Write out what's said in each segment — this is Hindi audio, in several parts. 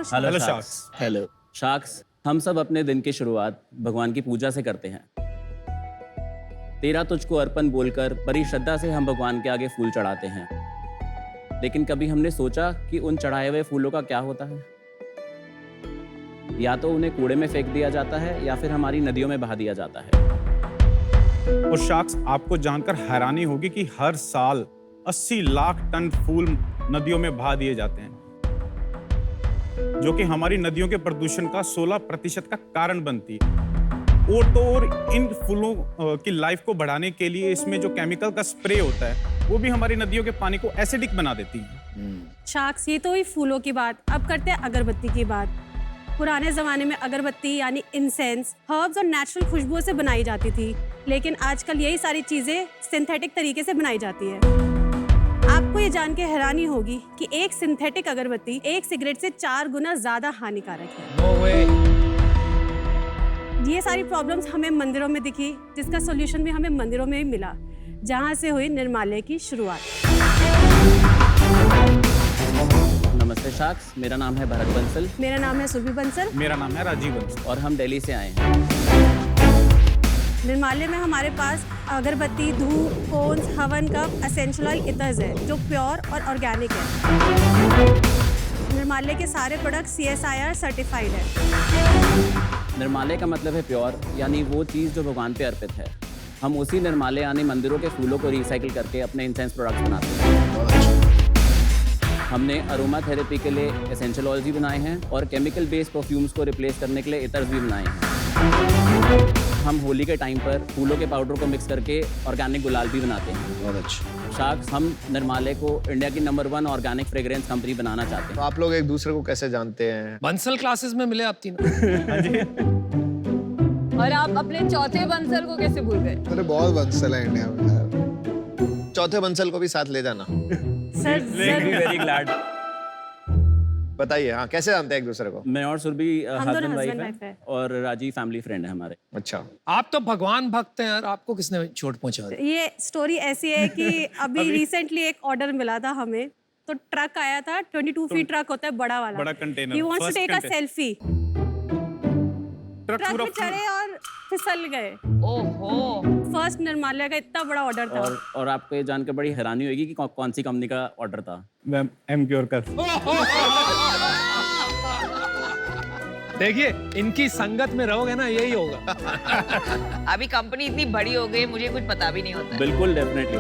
Hello sharks. हेलो शार्क्स, हम सब अपने दिन की शुरुआत भगवान की पूजा से करते हैं। तेरा तुझको अर्पण बोलकर बड़ी श्रद्धा से हम भगवान के आगे फूल चढ़ाते हैं। लेकिन कभी हमने सोचा कि उन चढ़ाए हुए फूलों का क्या होता है? या तो उन्हें कूड़े में फेंक दिया जाता है या फिर हमारी नदियों में बहा दिया जाता है। और शार्क्स, आपको जानकर हैरानी होगी कि हर साल 80 लाख टन फूल नदियों में बहा दिए जाते हैं, जो कि हमारी नदियों के प्रदूषण का 16% का कारण बनती है। और इन फूलों की लाइफ को बढ़ाने के लिए इसमें जो केमिकल का स्प्रे होता है वो भी हमारी नदियों के पानी को एसिडिक बना देती है। शार्क्स, ये तो हुई फूलों की बात। अब करते हैं अगरबत्ती की बात। पुराने जमाने में अगरबत्ती यानी इंसेंस हर्ब्स और नेचुरल खुशबुओं से बनाई जाती थी, लेकिन आजकल यही सारी चीजें सिंथेटिक तरीके से बनाई जाती है। आपको ये जान के हैरानी होगी कि एक सिंथेटिक अगरबत्ती एक सिगरेट से 4 गुना ज्यादा हानिकारक है। No way. ये सारी प्रॉब्लम्स हमें मंदिरों में दिखी, जिसका सोल्यूशन भी हमें मंदिरों में ही मिला, जहाँ से हुई निर्माल्य की शुरुआत। नमस्ते शार्क्स, मेरा नाम है भरत बंसल। मेरा नाम है सुरभि बंसल। मेरा नाम है राजीव बंसल और हम दिल्ली से आए हैं। निर्माल्य में हमारे पास अगरबत्ती, धूप, कोन्स, हवन कप, एसेंशियल ऑयल, इतर्स है जो प्योर और ऑर्गेनिक है। निर्माल्य के सारे प्रोडक्ट CSIR सर्टिफाइड है। निर्माल्य का मतलब है प्योर, यानी वो चीज़ जो भगवान पे अर्पित है। हम उसी निर्माल्य यानी मंदिरों के फूलों को रिसाइकिल करके अपने इंसेंस प्रोडक्ट्स बनाते हैं। हमने अरोमा थेरेपी के लिए एसेंशियल ऑयल्स भी बनाए हैं और केमिकल बेस्ड परफ्यूम्स को रिप्लेस करने के लिए इतर्स भी बनाए हैं। हम होली के टाइम पर फूलों के पाउडर को मिक्स करके ऑर्गेनिक गुलाल भी बनाते हैं। बहुत अच्छा। शार्क्स, हम निर्माल्य को इंडिया की नंबर 1 ऑर्गेनिक फ्रेग्रेंस कंपनी बनाना चाहते हैं। तो आप लोग एक दूसरे को कैसे जानते हैं? बंसल क्लासेस में मिले आप तीनों। और आप अपने चौथे बंसल को कैसे भूल गए? अरे बहुत बंसल है इंडिया में यार। चौथे बंसल को भी साथ ले जाना। Sir very glad. बताइए, हाँ, कैसे जानते हैं एक दूसरे को? मैं और सुरभि हम दोनों हस्बैंड वाइफ husband हैं wife हैं। और राजीव फैमिली फ्रेंड है हमारे। अच्छा। आप तो भगवान भक्त हैं यार, आपको किसने चोट पहुंचा दी? ये स्टोरी ऐसी है कि अभी रिसेंटली एक ऑर्डर मिला था हमें, तो ट्रक आया था, 22 फीट ट्रक होता है बड़ा वाला, बड़ा container, he wants to first take a container। Selfie. Truck में चढ़े और फिसल गए। ओहो, फर्स्ट निर्माल्य का इतना बड़ा ऑर्डर था। और आपको ये जानकर बड़ी हैरानी होगी कि कौन सी कंपनी का ऑर्डर था। एमक्योर का। देखिए, इनकी संगत में रहोगे ना, यही होगा। अभी कंपनी इतनी बड़ी हो गई, मुझे कुछ पता भी नहीं होता है। बिल्कुल, डेफिनेटली।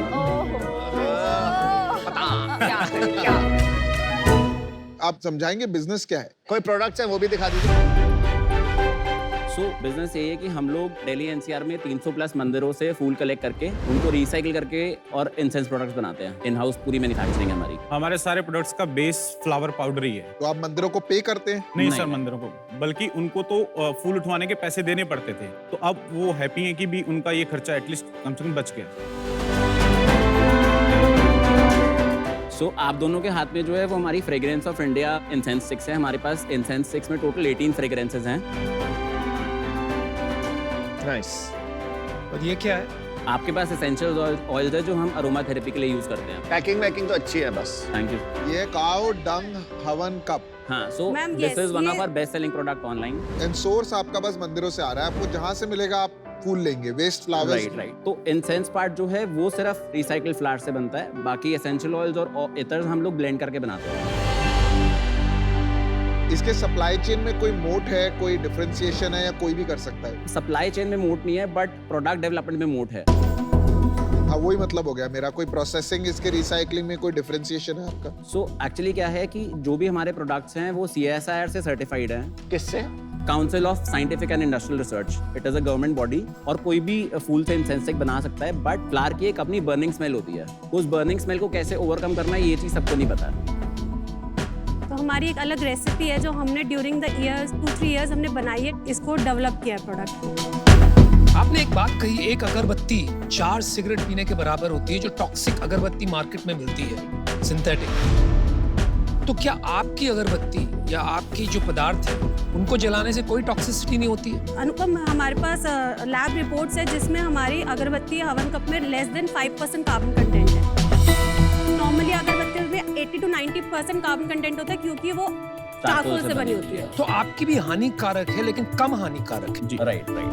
क्या? आप समझाएंगे बिजनेस क्या है? कोई प्रोडक्ट्स हैं वो भी दिखा दीजिए। सो बिजनेस ये है कि हम लोग दिल्ली NCR में 300 प्लस मंदिरों से फूल कलेक्ट करके उनको रिसाइकिल करके और इंसेंस प्रोडक्ट्स बनाते हैं। इन हाउस पूरी मैन्युफैक्चरिंग है हमारी। हमारे सारे प्रोडक्ट्स का बेस फ्लावर पाउडर ही है। तो आप मंदिरों को पे करते हैं? नहीं नहीं। सर, मंदिरों को, बल्कि उनको तो फूल उठवाने के पैसे देने पड़ते थे, तो अब वो हैप्पी हैं कि भी उनका ये खर्चा एटलीस्ट कम से कम बच गया। सो आप दोनों के हाथ में जो है वो हमारी fragrance of India incense sticks है। हमारे पास इंसेंस स्टिक्स में टोटल 18 फ्रेग्रेंसेस हैं। नाइस। और ये क्या है? आपके पास एसेंशियल ऑयल्स है जो हम अरोमा थेरेपी के लिए यूज करते हैं। पैकिंग वैकिंग तो अच्छी है बस। Thank you. ये काओ डंग हवन कप हाँ, so Ma'am, this yes, is one of ये- our best selling product online. And source आपका बस मंदिरों से आ रहा है, आपको जहाँ से मिलेगा आप फूल लेंगे, वेस्ट फ्लावर्स। राइट। तो इंसेंस पार्ट जो है वो सिर्फ रिसाइकिल फ्लावर से बनता है, बाकी एसेंशियल ऑयल्स और इतर्स हम लोग ब्लेंड करके बनाते हैं। इसके सप्लाई चेन में कोई मोट है, कोई डिफरेंशिएशन है, या कोई भी कर सकता है? सप्लाई चेन में मोट नहीं है, बट प्रोडक्ट डेवलपमेंट में मोट है। हाँ, वही मतलब हो गया मेरा। कोई प्रोसेसिंग, इसके रिसाइकलिंग में कोई डिफरेंशिएशन है आपका? सो एक्चुअली क्या है कि जो भी हमारे प्रोडक्ट्स हैं वो CSIR से सर्टिफाइड हैं। किससे? Council of scientific and industrial research. It is a government body और कोई भी फूल से इंसेंस स्टिक बना सकता है, बट फ्लावर की एक अपनी बर्निंग स्मेल होती है। उस बर्निंग स्मेल को कैसे ओवरकम करना है ये चीज सबको नहीं पता है। तो हमारी एक अलग रेसिपी है जो हमने ड्यूरिंग द ईयर्स 2-3 इयर्स हमने बनाई है, इसको डेवलप किया है प्रोडक्ट। आपने एक बात कही, एक अगरबत्ती 4 सिगरेट पीने के बराबर होती है, जो टॉक्सिक अगरबत्ती मार्केट में मिलती है, सिंथेटिक। तो क्या आपकी अगरबत्ती या आपकी जो पदार्थ है उनको जलाने से कोई टॉक्सिसिटी नहीं होती है? अनुपम, हमारे पास लैब रिपोर्ट्स है जिसमें हमारी अगरबत्ती हवन कप में लेस देन 5% कार्बन कंटेंट है। नॉर्मली अगरबत्ती में 80 to 90% कार्बन कंटेंट होता है, क्योंकि वो चारकोल से बनी होती है। तो आपकी भी हानिकारक है लेकिन कम हानिकारक है। जी राइट राइट।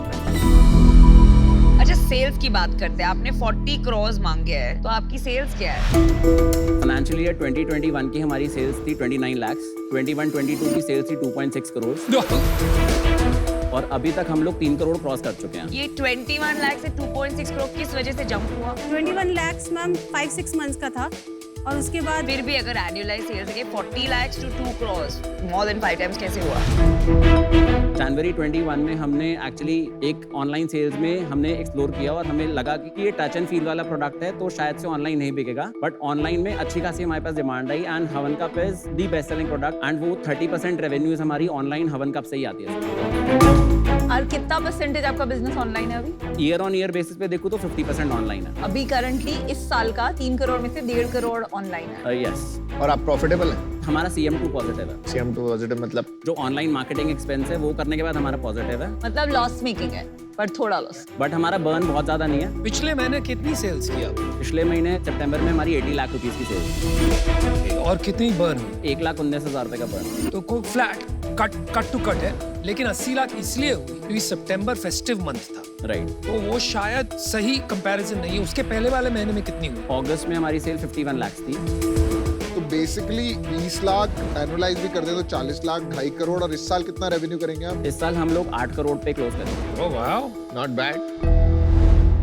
अच्छा सेल्स की बात करते हैं, आपने 40 करोड़ मांगे हैं, तो आपकी सेल्स क्या है? फाइनेंशियल ईयर 2021 की हमारी सेल्स थी 29 लाख, 21-22 की सेल्स थी 2.6 करोड़ और अभी तक हम लोग 3 करोड़ क्रॉस कर चुके हैं। ये 21 लाख से 2.6 करोड़ किस वजह से जंप हुआ? 21 lakhs मैम 5-6 मंथ्स का था और उसके बाद फिर भी अगर एनुअलाइज सेल्स है 40 lakh to 2 crore, more than 5 times कैसे हुआ? जनवरी 21 में हमने एक्चुअली एक ऑनलाइन सेल्स में हमने एक्सप्लोर किया और हमें लगा कि ये टच एंड फील वाला प्रोडक्ट है तो शायद से ऑनलाइन नहीं बिकेगा, बट ऑनलाइन में अच्छी खासी हमारे पास डिमांड आई एंड हवन cup is the best selling product and वो 30% रेवेन्यूज हमारी ऑनलाइन हवन कप से ही आती है। और कितना परसेंटेज आपका बिजनेस ऑनलाइन है अभी? ईयर ऑन ईयर बेसिस पे देखूँ तो 50% ऑनलाइन है। अभी करंटली इस साल का 3 करोड़ में से 1.5 करोड़ ऑनलाइन है। यस और आप प्रॉफिटेबल हैं? हमारा CM2 पॉजिटिव है। CM2 पॉजिटिव मतलब? जो ऑनलाइन मार्केटिंग एक्सपेंस है वो करने के बाद हमारा पॉजिटिव है, मतलब लॉस मेकिंग है पर थोड़ा लॉस। बट हमारा बर्न बहुत ज्यादा नहीं है। पिछले महीने कितनी सेल्स किया पिछले महीने सितंबर में हमारी 80 लाख रुपीस की सेल्स, और कितनी बर्न हुई? 1,19,000 रुपए का बर्न। तो कोई फ्लैट कट टू कट है, लेकिन 80 लाख इसलिए हुई क्योंकि सितंबर फेस्टिव मंथ था। राइट। तो वो शायद सही कंपैरिजन नहीं है। उसके पहले वाले महीने में कितनी हुई? अगस्त में हमारी सेल 51 लाख थी। तो बेसिकली 20 लाख एनुअलाइज भी कर दे तो 40 लाख, 2.5 करोड़। और इस साल कितना रेवेन्यू करेंगे आप? इस साल हम लोग 8 करोड़ पे क्लोज करेंगे। Oh wow, not bad.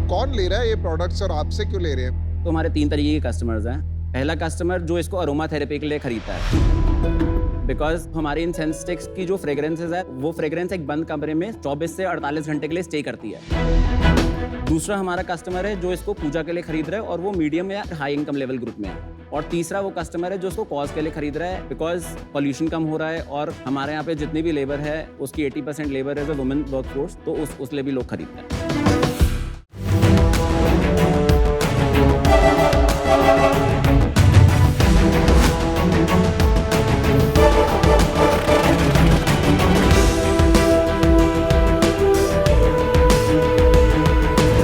कौन ले रहा है ये प्रोडक्ट्स और आपसे क्यों ले रहे हैं? तो हमारे 3 तरीके के कस्टमर्स हैं। पहला कस्टमर जो इसको अरोमा थेरेपी के लिए खरीदता है, बिकॉज हमारे इंसेंस स्टिक्स की जो फ्रेग्रेंसेज है वो फ्रेग्रेंस एक बंद कमरे में 24 से 48 घंटे के लिए स्टे करती है। दूसरा हमारा कस्टमर है जो इसको पूजा के लिए खरीद रहा है और वो मीडियम या हाई इनकम लेवल ग्रुप में है। और तीसरा वो कस्टमर है जो उसको कॉज के लिए खरीद रहा है, बिकॉज पॉल्यूशन कम हो रहा है और हमारे यहाँ पे जितनी भी लेबर है उसकी 80% labour as a women workforce, तो उस लिए भी लोग खरीदते हैं।